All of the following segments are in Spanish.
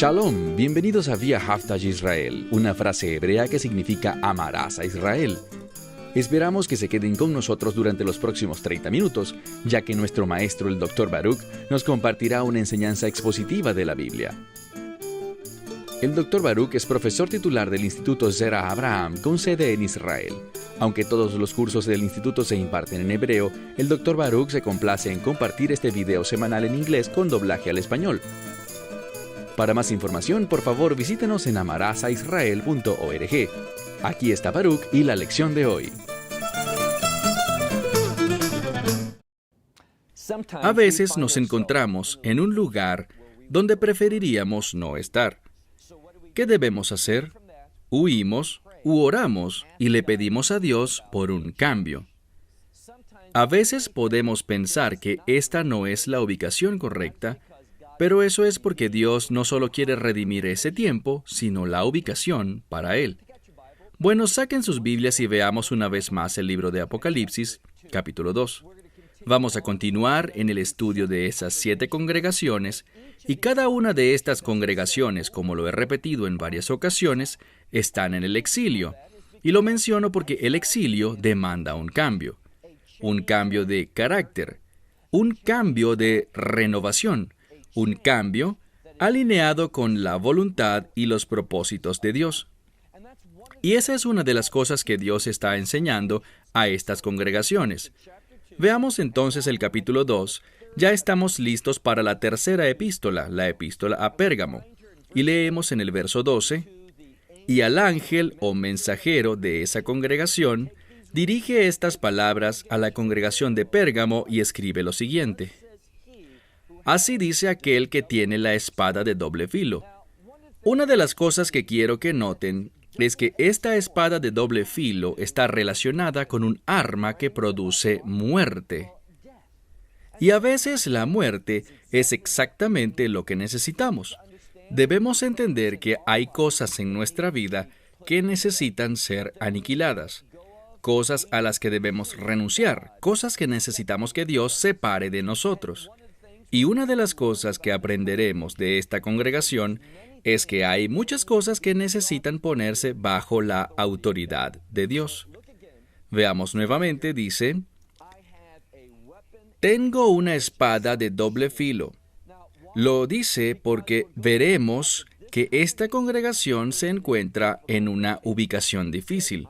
Shalom, bienvenidos a Vía Haftaj Israel, una frase hebrea que significa amarás a Israel. Esperamos que se queden con nosotros durante los próximos 30 minutos, ya que nuestro maestro, el Dr. Baruch, nos compartirá una enseñanza expositiva de la Biblia. El Dr. Baruch es profesor titular del Instituto Zera Abraham, con sede en Israel. Aunque todos los cursos del instituto se imparten en hebreo, el Dr. Baruch se complace en compartir este video semanal en inglés con doblaje al español. Para más información, por favor, visítenos en amarasaisrael.org. Aquí está Baruch y la lección de hoy. A veces nos encontramos en un lugar donde preferiríamos no estar. ¿Qué debemos hacer? Huimos u oramos y le pedimos a Dios por un cambio. A veces podemos pensar que esta no es la ubicación correcta, pero eso es porque Dios no solo quiere redimir ese tiempo, sino la ubicación para Él. Bueno, saquen sus Biblias y veamos una vez más el libro de Apocalipsis, capítulo 2. Vamos a continuar en el estudio de esas 7 congregaciones, y cada una de estas congregaciones, como lo he repetido en varias ocasiones, están en el exilio. Y lo menciono porque el exilio demanda un cambio de carácter, un cambio de renovación, un cambio alineado con la voluntad y los propósitos de Dios. Y esa es una de las cosas que Dios está enseñando a estas congregaciones. Veamos entonces el capítulo 2. Ya estamos listos para la tercera epístola, la epístola a Pérgamo. Y leemos en el verso 12, «Y al ángel o mensajero de esa congregación, dirige estas palabras a la congregación de Pérgamo y escribe lo siguiente. Así dice aquel que tiene la espada de doble filo». Una de las cosas que quiero que noten es que esta espada de doble filo está relacionada con un arma que produce muerte. Y a veces la muerte es exactamente lo que necesitamos. Debemos entender que hay cosas en nuestra vida que necesitan ser aniquiladas, cosas a las que debemos renunciar, cosas que necesitamos que Dios separe de nosotros. Y una de las cosas que aprenderemos de esta congregación es que hay muchas cosas que necesitan ponerse bajo la autoridad de Dios. Veamos nuevamente, dice, «Tengo una espada de doble filo». Lo dice porque veremos que esta congregación se encuentra en una ubicación difícil.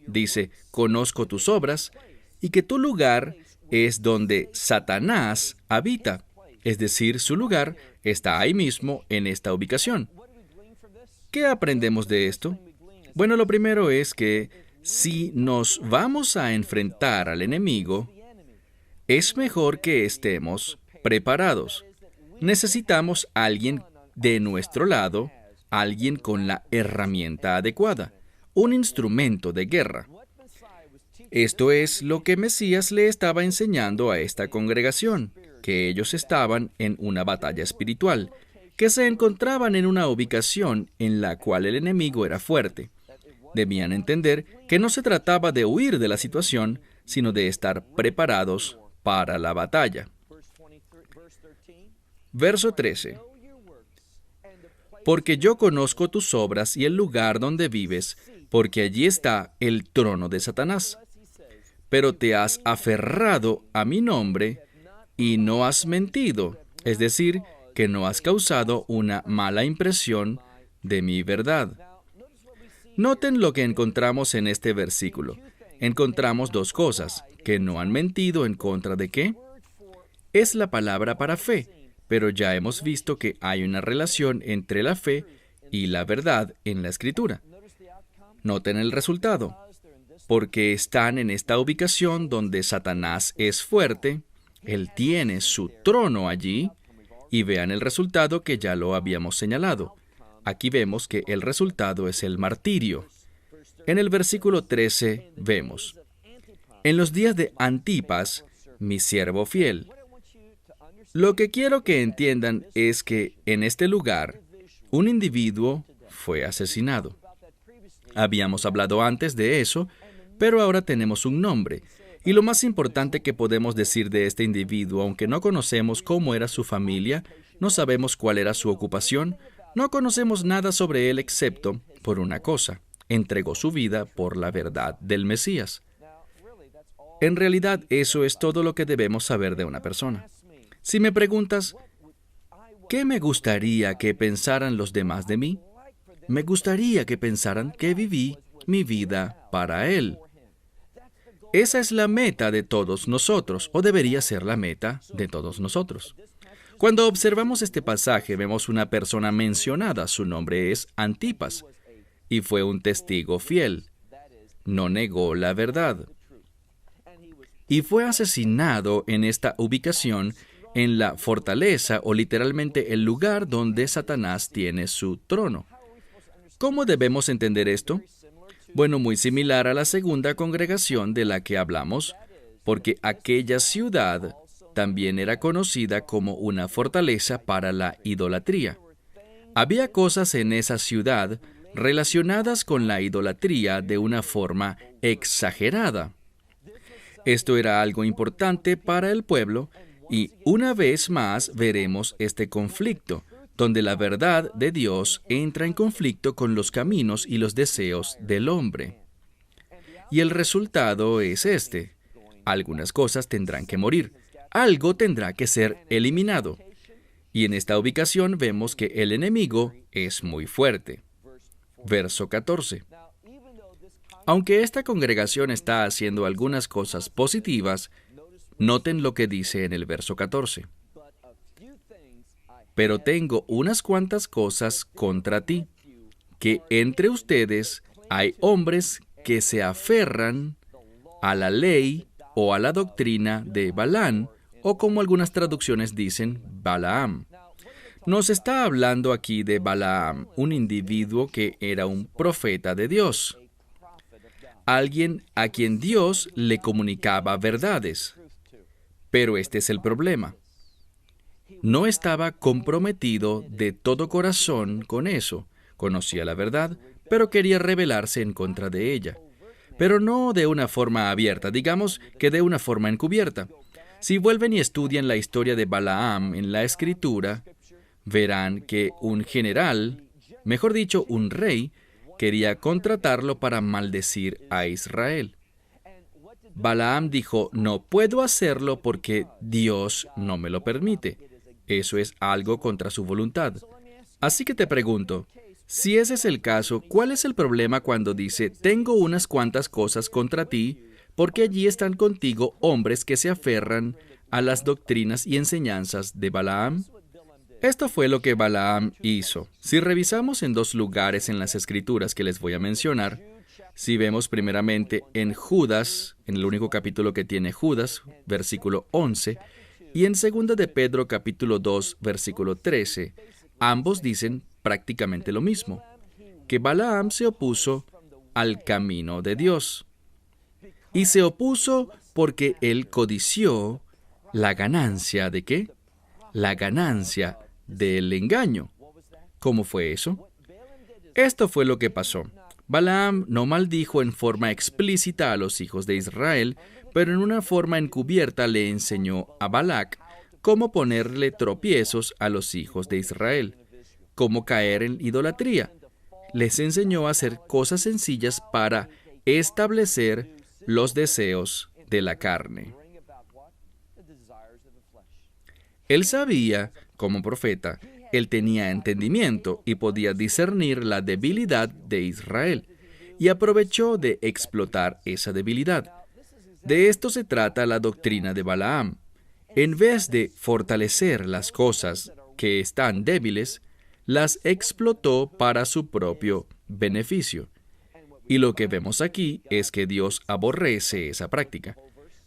Dice, «Conozco tus obras y que tu lugar es donde Satanás habita». Es decir, su lugar está ahí mismo, en esta ubicación. ¿Qué aprendemos de esto? Bueno, lo primero es que si nos vamos a enfrentar al enemigo, es mejor que estemos preparados. Necesitamos a alguien de nuestro lado, alguien con la herramienta adecuada, un instrumento de guerra. Esto es lo que Mesías le estaba enseñando a esta congregación, que ellos estaban en una batalla espiritual, que se encontraban en una ubicación en la cual el enemigo era fuerte. Debían entender que no se trataba de huir de la situación, sino de estar preparados para la batalla. Verso 13. «Porque yo conozco tus obras y el lugar donde vives, porque allí está el trono de Satanás. Pero te has aferrado a mi nombre y no has mentido», es decir, que no has causado una mala impresión de mi verdad. Noten lo que encontramos en este versículo. Encontramos 2 cosas, que no han mentido en contra de qué. Es la palabra para fe, pero ya hemos visto que hay una relación entre la fe y la verdad en la Escritura. Noten el resultado. Porque están en esta ubicación donde Satanás es fuerte, él tiene su trono allí, y vean el resultado que ya lo habíamos señalado. Aquí vemos que el resultado es el martirio. En el versículo 13 vemos, «En los días de Antipas, mi siervo fiel». Lo que quiero que entiendan es que en este lugar, un individuo fue asesinado. Habíamos hablado antes de eso, pero ahora tenemos un nombre. Y lo más importante que podemos decir de este individuo, aunque no conocemos cómo era su familia, no sabemos cuál era su ocupación, No conocemos nada sobre él excepto por una cosa: entregó su vida por la verdad del Mesías. En realidad, eso es todo lo que debemos saber de una persona. Si me preguntas, ¿qué me gustaría que pensaran los demás de mí? Me gustaría que pensaran que viví mi vida para Él. Esa es la meta de todos nosotros, o debería ser la meta de todos nosotros. Cuando observamos este pasaje, vemos una persona mencionada. Su nombre es Antipas, y fue un testigo fiel. No negó la verdad. Y fue asesinado en esta ubicación, en la fortaleza, o literalmente el lugar donde Satanás tiene su trono. ¿Cómo debemos entender esto? Bueno, muy similar a la segunda congregación de la que hablamos, porque aquella ciudad también era conocida como una fortaleza para la idolatría. Había cosas en esa ciudad relacionadas con la idolatría de una forma exagerada. Esto era algo importante para el pueblo, y una vez más veremos este conflicto, donde la verdad de Dios entra en conflicto con los caminos y los deseos del hombre. Y el resultado es este: algunas cosas tendrán que morir, algo tendrá que ser eliminado. Y en esta ubicación vemos que el enemigo es muy fuerte. Verso 14. Aunque esta congregación está haciendo algunas cosas positivas, noten lo que dice en el verso 14. Pero tengo unas cuantas cosas contra ti, que entre ustedes hay hombres que se aferran a la ley o a la doctrina de Balaam, o como algunas traducciones dicen, Balaam. Nos está hablando aquí de Balaam, un individuo que era un profeta de Dios, alguien a quien Dios le comunicaba verdades. Pero este es el problema. No estaba comprometido de todo corazón con eso. Conocía la verdad, pero quería rebelarse en contra de ella. Pero no de una forma abierta, digamos que de una forma encubierta. Si vuelven y estudian la historia de Balaam en la Escritura, verán que un general, mejor dicho, un rey, quería contratarlo para maldecir a Israel. Balaam dijo: no puedo hacerlo porque Dios no me lo permite. Eso es algo contra su voluntad. Así que te pregunto, si ese es el caso, ¿cuál es el problema cuando dice: tengo unas cuantas cosas contra ti, porque allí están contigo hombres que se aferran a las doctrinas y enseñanzas de Balaam? Esto fue lo que Balaam hizo. Si revisamos en dos lugares en las Escrituras que les voy a mencionar, si vemos primeramente en Judas, en el único capítulo que tiene Judas, versículo 11, y en 2 de Pedro, capítulo 2, versículo 13, ambos dicen prácticamente lo mismo, que Balaam se opuso al camino de Dios. Y se opuso porque él codició la ganancia ¿de qué? La ganancia del engaño. ¿Cómo fue eso? Esto fue lo que pasó. Balaam no maldijo en forma explícita a los hijos de Israel, pero en una forma encubierta le enseñó a Balac cómo ponerle tropiezos a los hijos de Israel, cómo caer en idolatría. Les enseñó a hacer cosas sencillas para establecer los deseos de la carne. Él sabía, como profeta, él tenía entendimiento y podía discernir la debilidad de Israel, y aprovechó de explotar esa debilidad. De esto se trata la doctrina de Balaam. En vez de fortalecer las cosas que están débiles, las explotó para su propio beneficio. Y lo que vemos aquí es que Dios aborrece esa práctica.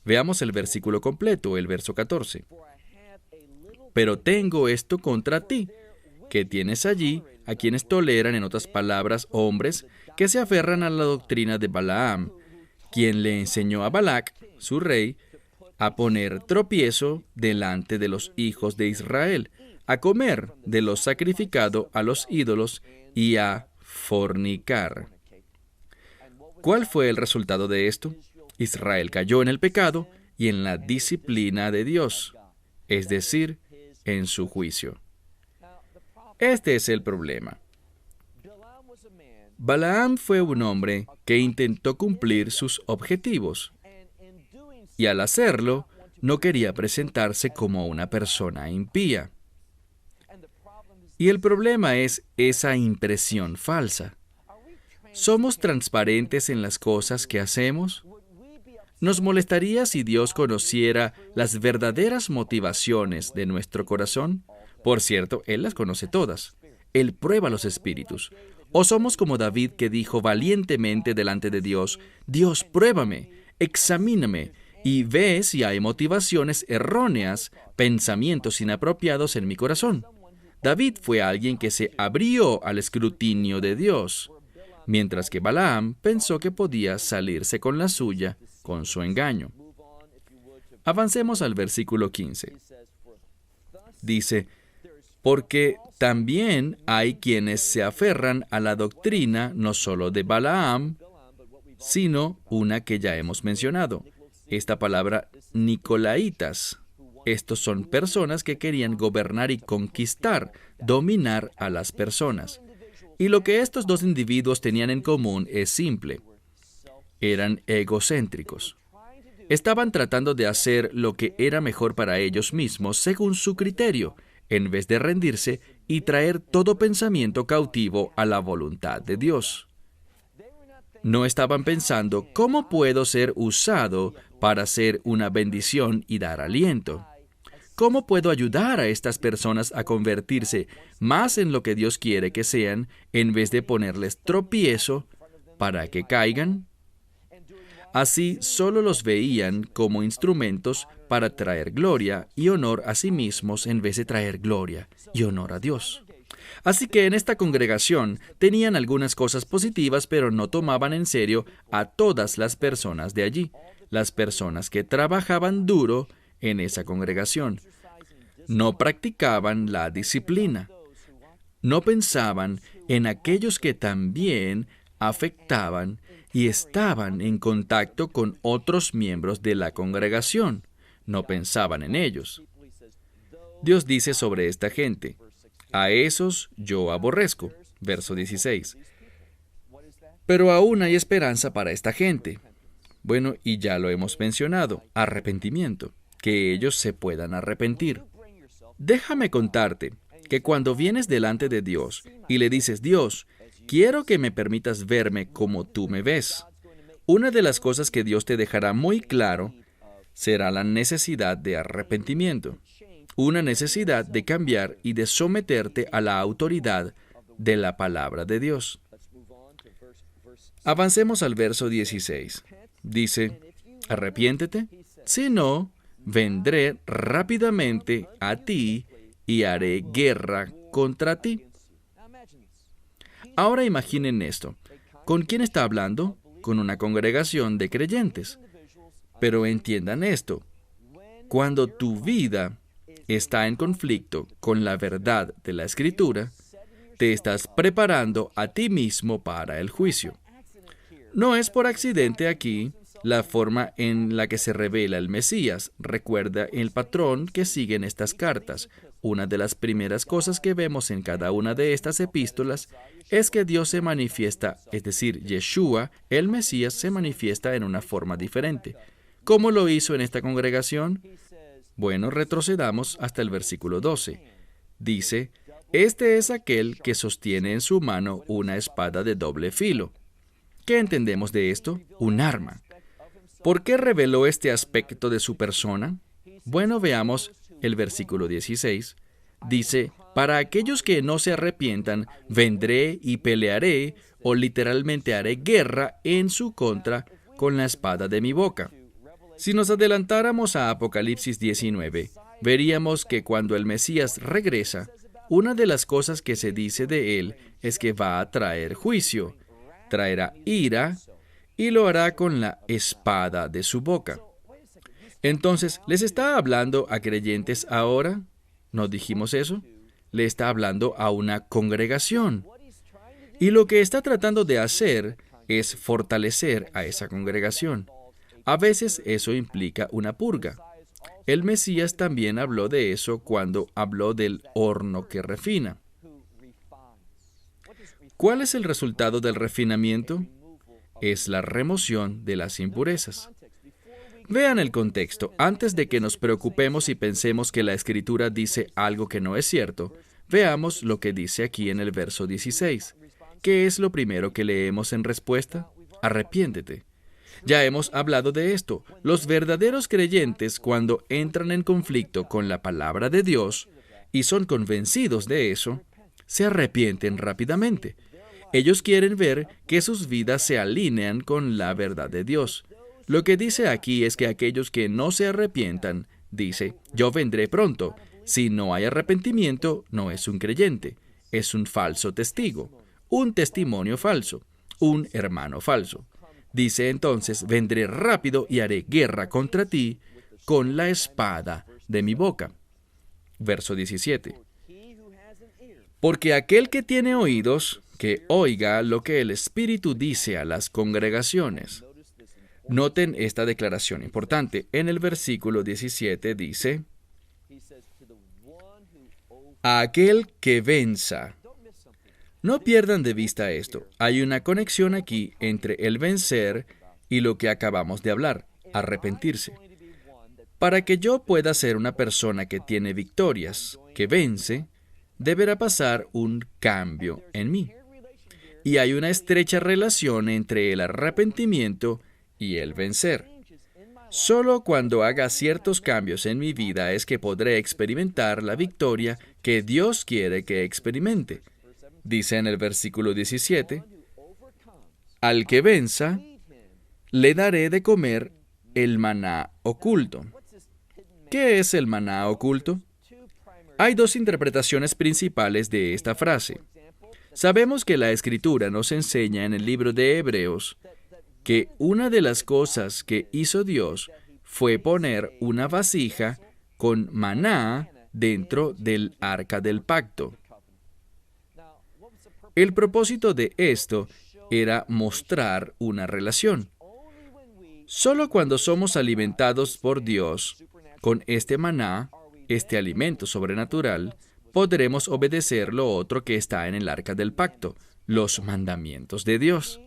Veamos el versículo completo, el verso 14. Pero tengo esto contra ti, que tienes allí a quienes toleran, en otras palabras, hombres que se aferran a la doctrina de Balaam, quien le enseñó a Balac, su rey, a poner tropiezo delante de los hijos de Israel, a comer de lo sacrificado a los ídolos y a fornicar. ¿Cuál fue el resultado de esto? Israel cayó en el pecado y en la disciplina de Dios, es decir, en su juicio. Este es el problema. Balaam fue un hombre que intentó cumplir sus objetivos y al hacerlo no quería presentarse como una persona impía. Y el problema es esa impresión falsa. ¿Somos transparentes en las cosas que hacemos? ¿Nos molestaría si Dios conociera las verdaderas motivaciones de nuestro corazón? Por cierto, Él las conoce todas. Él prueba los espíritus. ¿O somos como David que dijo valientemente delante de Dios, Dios, pruébame, examíname y ve si hay motivaciones erróneas, pensamientos inapropiados en mi corazón? David fue alguien que se abrió al escrutinio de Dios, mientras que Balaam pensó que podía salirse con la suya, con su engaño. Avancemos al versículo 15. Dice, porque también hay quienes se aferran a la doctrina no solo de Balaam, sino una que ya hemos mencionado, esta palabra nicolaitas. Estos son personas que querían gobernar y conquistar, dominar a las personas. Y lo que estos dos individuos tenían en común es simple. Eran egocéntricos. Estaban tratando de hacer lo que era mejor para ellos mismos según su criterio, en vez de rendirse y traer todo pensamiento cautivo a la voluntad de Dios. No estaban pensando, ¿cómo puedo ser usado para ser una bendición y dar aliento? ¿Cómo puedo ayudar a estas personas a convertirse más en lo que Dios quiere que sean, en vez de ponerles tropiezo para que caigan? Así solo los veían como instrumentos para traer gloria y honor a sí mismos en vez de traer gloria y honor a Dios. Así que en esta congregación tenían algunas cosas positivas, pero no tomaban en serio a todas las personas de allí, las personas que trabajaban duro en esa congregación. No practicaban la disciplina. No pensaban en aquellos que también afectaban y estaban en contacto con otros miembros de la congregación. No pensaban en ellos. Dios dice sobre esta gente, a esos yo aborrezco. Verso 16. Pero aún hay esperanza para esta gente. Bueno, y ya lo hemos mencionado, arrepentimiento, que ellos se puedan arrepentir. Déjame contarte que cuando vienes delante de Dios y le dices, Dios, quiero que me permitas verme como tú me ves, una de las cosas que Dios te dejará muy claro será la necesidad de arrepentimiento, una necesidad de cambiar y de someterte a la autoridad de la palabra de Dios. Avancemos al verso 16. Dice, arrepiéntete, si no, vendré rápidamente a ti y haré guerra contra ti. Ahora imaginen esto. ¿Con quién está hablando? Con una congregación de creyentes. Pero entiendan esto. Cuando tu vida está en conflicto con la verdad de la Escritura, te estás preparando a ti mismo para el juicio. No es por accidente aquí la forma en la que se revela el Mesías. Recuerda el patrón que siguen estas cartas. Una de las primeras cosas que vemos en cada una de estas epístolas es que Dios se manifiesta, es decir, Yeshua, el Mesías, se manifiesta en una forma diferente. ¿Cómo lo hizo en esta congregación? Bueno, retrocedamos hasta el versículo 12. Dice, este es aquel que sostiene en su mano una espada de doble filo. ¿Qué entendemos de esto? Un arma. ¿Por qué reveló este aspecto de su persona? Bueno, veamos el versículo 16. Dice, para aquellos que no se arrepientan, vendré y pelearé, o literalmente haré guerra en su contra con la espada de mi boca. Si nos adelantáramos a Apocalipsis 19, veríamos que cuando el Mesías regresa, una de las cosas que se dice de él es que va a traer juicio, traerá ira, y lo hará con la espada de su boca. Entonces, ¿les está hablando a creyentes ahora? ¿No dijimos eso? Le está hablando a una congregación. Y lo que está tratando de hacer es fortalecer a esa congregación. A veces eso implica una purga. El Mesías también habló de eso cuando habló del horno que refina. ¿Cuál es el resultado del refinamiento? Es la remoción de las impurezas. Vean el contexto. Antes de que nos preocupemos y pensemos que la Escritura dice algo que no es cierto, veamos lo que dice aquí en el verso 16. ¿Qué es lo primero que leemos en respuesta? Arrepiéntete. Ya hemos hablado de esto. Los verdaderos creyentes, cuando entran en conflicto con la palabra de Dios y son convencidos de eso, se arrepienten rápidamente. Ellos quieren ver que sus vidas se alinean con la verdad de Dios. Lo que dice aquí es que aquellos que no se arrepientan, dice, yo vendré pronto. Si no hay arrepentimiento, no es un creyente, es un falso testigo, un testimonio falso, un hermano falso. Dice entonces, vendré rápido y haré guerra contra ti con la espada de mi boca. Verso 17. Porque aquel que tiene oídos, que oiga lo que el Espíritu dice a las congregaciones. Noten esta declaración importante. En el versículo 17 dice, a aquel que venza. No pierdan de vista esto. Hay una conexión aquí entre el vencer y lo que acabamos de hablar, arrepentirse. Para que yo pueda ser una persona que tiene victorias, que vence, deberá pasar un cambio en mí. Y hay una estrecha relación entre el arrepentimiento y el vencer. Solo cuando haga ciertos cambios en mi vida es que podré experimentar la victoria que Dios quiere que experimente. Dice en el versículo 17, al que venza, le daré de comer el maná oculto. ¿Qué es el maná oculto? Hay dos interpretaciones principales de esta frase. Sabemos que la Escritura nos enseña en el libro de Hebreos que una de las cosas que hizo Dios fue poner una vasija con maná dentro del arca del pacto. El propósito de esto era mostrar una relación. Solo cuando somos alimentados por Dios con este maná, este alimento sobrenatural, podremos obedecer lo otro que está en el arca del pacto, los mandamientos de Dios.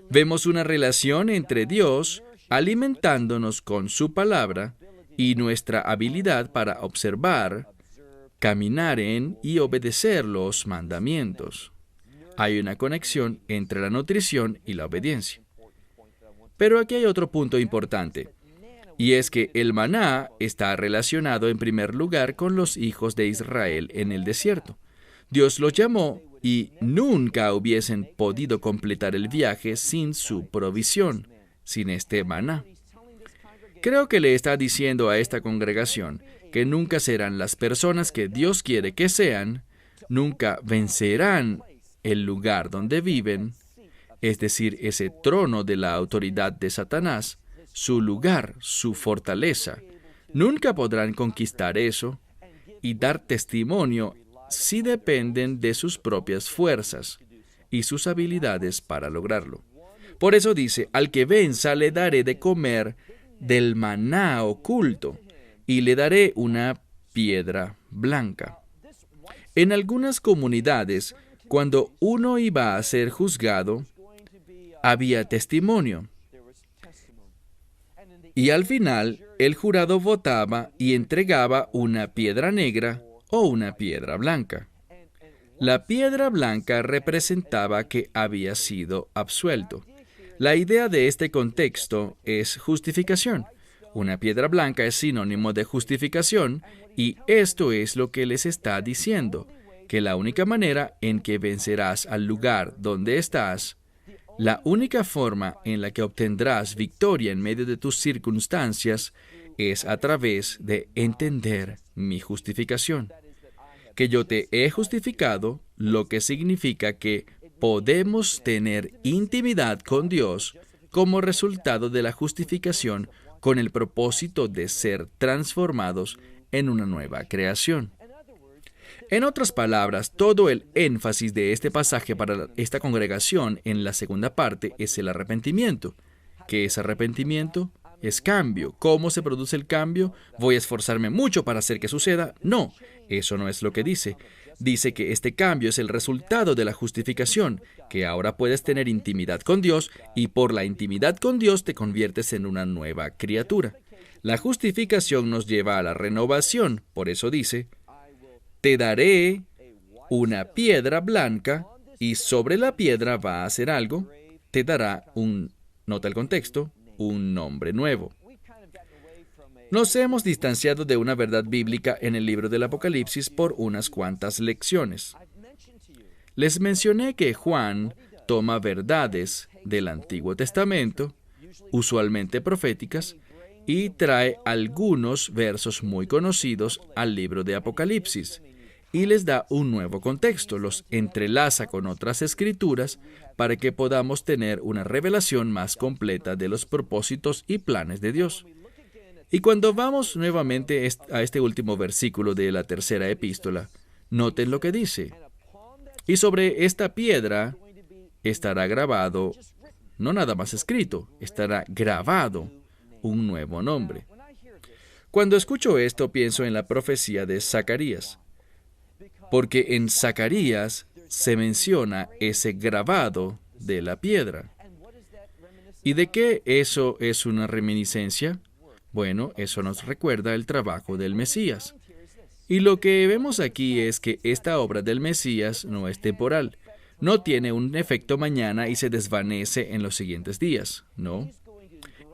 Vemos una relación entre Dios alimentándonos con su palabra y nuestra habilidad para observar, caminar en y obedecer los mandamientos. Hay una conexión entre la nutrición y la obediencia. Pero aquí hay otro punto importante, y es que el maná está relacionado en primer lugar con los hijos de Israel en el desierto. Dios los llamó y nunca hubiesen podido completar el viaje sin su provisión, sin este maná. Creo que le está diciendo a esta congregación que nunca serán las personas que Dios quiere que sean, nunca vencerán el lugar donde viven, es decir, ese trono de la autoridad de Satanás, su lugar, su fortaleza. Nunca podrán conquistar eso y dar testimonio si dependen de sus propias fuerzas y sus habilidades para lograrlo. Por eso dice, al que venza le daré de comer del maná oculto y le daré una piedra blanca. En algunas comunidades, cuando uno iba a ser juzgado, había testimonio. Y al final, el jurado votaba y entregaba una piedra negra o una piedra blanca. La piedra blanca representaba que había sido absuelto. La idea de este contexto es justificación. Una piedra blanca es sinónimo de justificación y esto es lo que les está diciendo, que la única manera en que vencerás al lugar donde estás, la única forma en la que obtendrás victoria en medio de tus circunstancias es a través de entender mi justificación. Que yo te he justificado, lo que significa que podemos tener intimidad con Dios como resultado de la justificación con el propósito de ser transformados en una nueva creación. En otras palabras, todo el énfasis de este pasaje para esta congregación en la segunda parte es el arrepentimiento. ¿Qué es arrepentimiento? Es cambio. ¿Cómo se produce el cambio? ¿Voy a esforzarme mucho para hacer que suceda? No, eso no es lo que dice. Dice que este cambio es el resultado de la justificación, que ahora puedes tener intimidad con Dios y por la intimidad con Dios te conviertes en una nueva criatura. La justificación nos lleva a la renovación, por eso dice, te daré una piedra blanca y sobre la piedra va a hacer algo, te dará nota el contexto, un nombre nuevo. Nos hemos distanciado de una verdad bíblica en el libro del Apocalipsis por unas cuantas lecciones. Les mencioné que Juan toma verdades del Antiguo Testamento, usualmente proféticas, y trae algunos versos muy conocidos al libro de Apocalipsis, y les da un nuevo contexto, los entrelaza con otras escrituras para que podamos tener una revelación más completa de los propósitos y planes de Dios. Y cuando vamos nuevamente a este último versículo de la tercera epístola, noten lo que dice. Y sobre esta piedra estará grabado, no nada más escrito, estará grabado un nuevo nombre. Cuando escucho esto, pienso en la profecía de Zacarías, porque en Zacarías se menciona ese grabado de la piedra. ¿Y de qué eso es una reminiscencia? Bueno, eso nos recuerda el trabajo del Mesías. Y lo que vemos aquí es que esta obra del Mesías no es temporal. No tiene un efecto mañana y se desvanece en los siguientes días. No.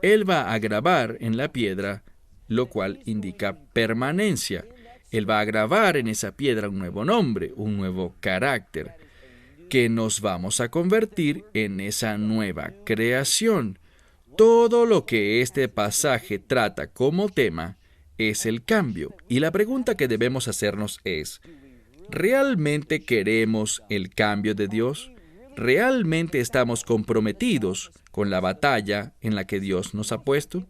Él va a grabar en la piedra, lo cual indica permanencia. Él va a grabar en esa piedra un nuevo nombre, un nuevo carácter, que nos vamos a convertir en esa nueva creación. Todo lo que este pasaje trata como tema es el cambio. Y la pregunta que debemos hacernos es, ¿realmente queremos el cambio de Dios? ¿Realmente estamos comprometidos con la batalla en la que Dios nos ha puesto?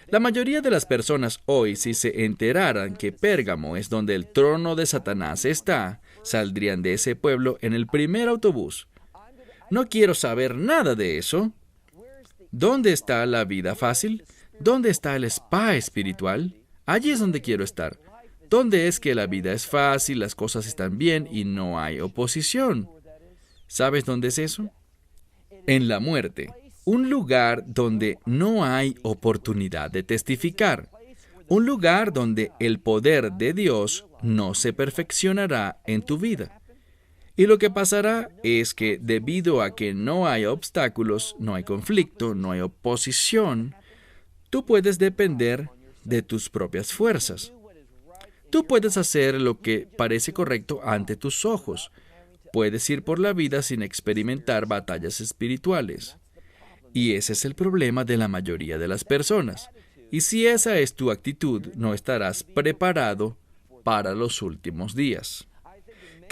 La mayoría de las personas hoy, si se enteraran que Pérgamo es donde el trono de Satanás está, saldrían de ese pueblo en el primer autobús. No quiero saber nada de eso. ¿Dónde está la vida fácil? ¿Dónde está el spa espiritual? Allí es donde quiero estar. ¿Dónde es que la vida es fácil, las cosas están bien y no hay oposición? ¿Sabes dónde es eso? En la muerte. Un lugar donde no hay oportunidad de testificar. Un lugar donde el poder de Dios no se perfeccionará en tu vida. Y lo que pasará es que debido a que no hay obstáculos, no hay conflicto, no hay oposición, tú puedes depender de tus propias fuerzas. Tú puedes hacer lo que parece correcto ante tus ojos. Puedes ir por la vida sin experimentar batallas espirituales. Y ese es el problema de la mayoría de las personas. Y si esa es tu actitud, no estarás preparado para los últimos días.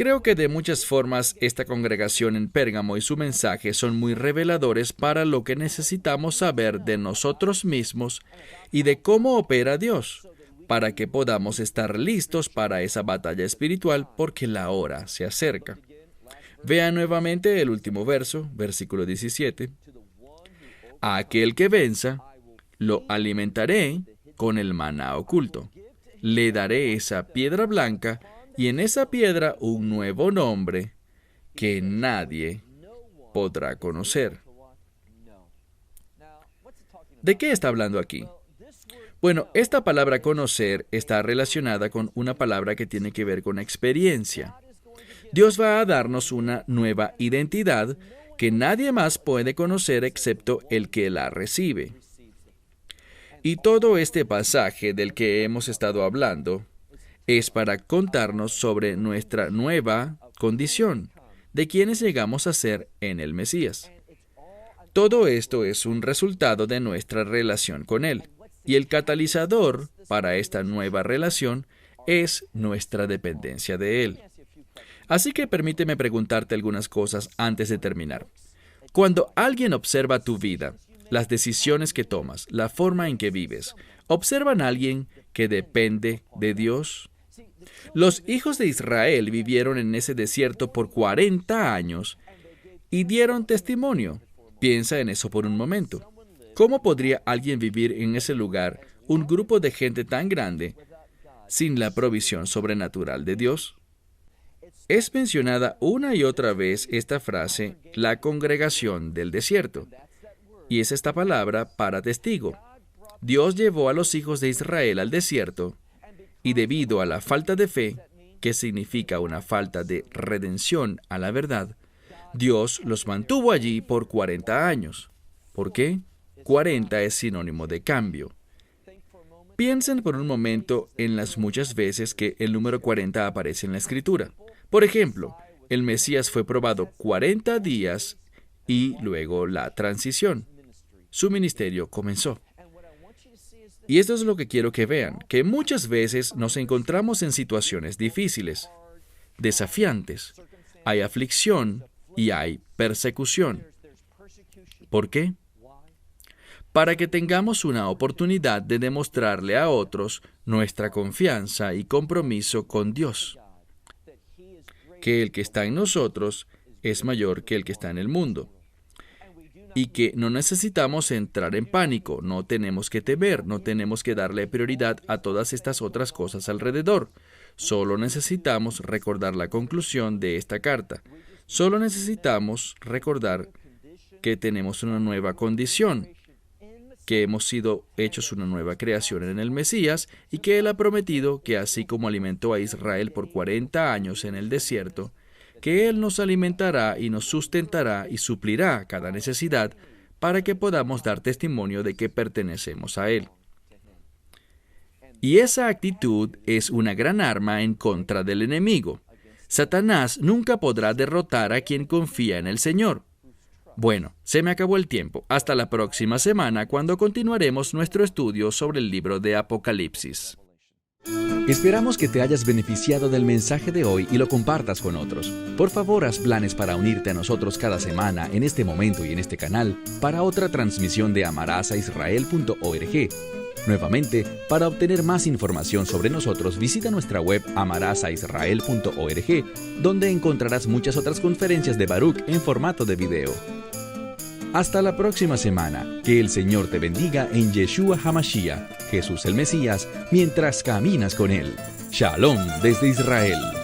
Creo que de muchas formas esta congregación en Pérgamo y su mensaje son muy reveladores para lo que necesitamos saber de nosotros mismos y de cómo opera Dios, para que podamos estar listos para esa batalla espiritual porque la hora se acerca. Vea nuevamente el último verso, versículo 17. A aquel que venza, lo alimentaré con el maná oculto. Le daré esa piedra blanca y en esa piedra un nuevo nombre que nadie podrá conocer. ¿De qué está hablando aquí? Bueno, esta palabra conocer está relacionada con una palabra que tiene que ver con experiencia. Dios va a darnos una nueva identidad que nadie más puede conocer excepto el que la recibe. Y todo este pasaje del que hemos estado hablando es para contarnos sobre nuestra nueva condición, de quienes llegamos a ser en el Mesías. Todo esto es un resultado de nuestra relación con Él, y el catalizador para esta nueva relación es nuestra dependencia de Él. Así que permíteme preguntarte algunas cosas antes de terminar. Cuando alguien observa tu vida, las decisiones que tomas, la forma en que vives, ¿observan a alguien que depende de Dios? Los hijos de Israel vivieron en ese desierto por 40 años y dieron testimonio. Piensa en eso por un momento. ¿Cómo podría alguien vivir en ese lugar, un grupo de gente tan grande, sin la provisión sobrenatural de Dios? Es mencionada una y otra vez esta frase, la congregación del desierto. Y es esta palabra para testigo. Dios llevó a los hijos de Israel al desierto, y debido a la falta de fe, que significa una falta de redención a la verdad, Dios los mantuvo allí por 40 años. ¿Por qué? 40 es sinónimo de cambio. Piensen por un momento en las muchas veces que el número 40 aparece en la Escritura. Por ejemplo, el Mesías fue probado 40 días y luego la transición. Su ministerio comenzó. Y esto es lo que quiero que vean, que muchas veces nos encontramos en situaciones difíciles, desafiantes. Hay aflicción y hay persecución. ¿Por qué? Para que tengamos una oportunidad de demostrarle a otros nuestra confianza y compromiso con Dios. Que el que está en nosotros es mayor que el que está en el mundo. Y que no necesitamos entrar en pánico, no tenemos que temer, no tenemos que darle prioridad a todas estas otras cosas alrededor. Solo necesitamos recordar la conclusión de esta carta. Solo necesitamos recordar que tenemos una nueva condición, que hemos sido hechos una nueva creación en el Mesías y que Él ha prometido que así como alimentó a Israel por 40 años en el desierto, que Él nos alimentará y nos sustentará y suplirá cada necesidad para que podamos dar testimonio de que pertenecemos a Él. Y esa actitud es una gran arma en contra del enemigo. Satanás nunca podrá derrotar a quien confía en el Señor. Bueno, se me acabó el tiempo. Hasta la próxima semana cuando continuaremos nuestro estudio sobre el libro de Apocalipsis. Esperamos que te hayas beneficiado del mensaje de hoy y lo compartas con otros. Por favor, haz planes para unirte a nosotros cada semana en este momento y en este canal para otra transmisión de amarazaisrael.org. Nuevamente, para obtener más información sobre nosotros, visita nuestra web amarazaisrael.org, donde encontrarás muchas otras conferencias de Baruch en formato de video. Hasta la próxima semana. Que el Señor te bendiga en Yeshua HaMashiach, Jesús el Mesías, mientras caminas con Él. Shalom desde Israel.